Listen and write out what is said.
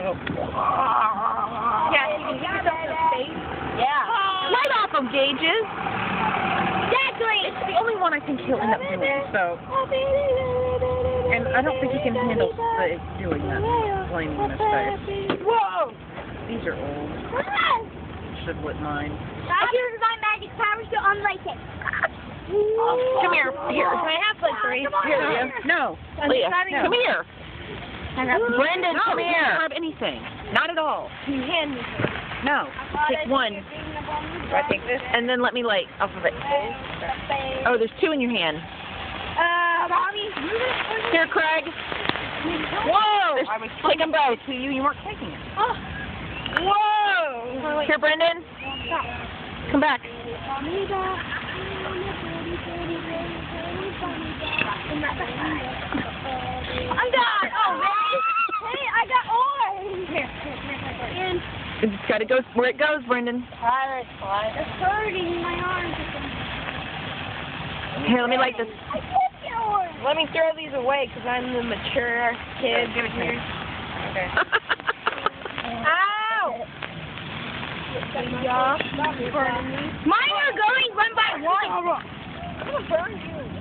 go. Yeah, you can get yourself in space. Yeah. Light off them gauges. Exactly. It's the only one I think he'll end up doing. So, and I don't think he can handle doing that, flaming in his face. Whoa! These are old. Should lit mine. I use my magic powers to unlight it. Come here. Here. Can I have like 3? Here, Leah. No. Leah, No. come here. Brendan, No, come you here. can't grab anything. Not at all. You hand me. No. Take one. Do I take this? And then let me light off of it. Oh, there's 2 in your hand. Mommy. Here, Craig. Whoa! Take them both. You weren't taking it. Whoa! Here, Brendan. Come back. I'm done. Oh, really? Hey, I got orange. Here. It's got to go where it goes, Brendan. It's hurting my arms. Here, let me light this. I can't get orange. Let me throw these away because I'm the mature kid. Give it to me. Okay. Ow! Mine are going one by one. I'm gonna burn you.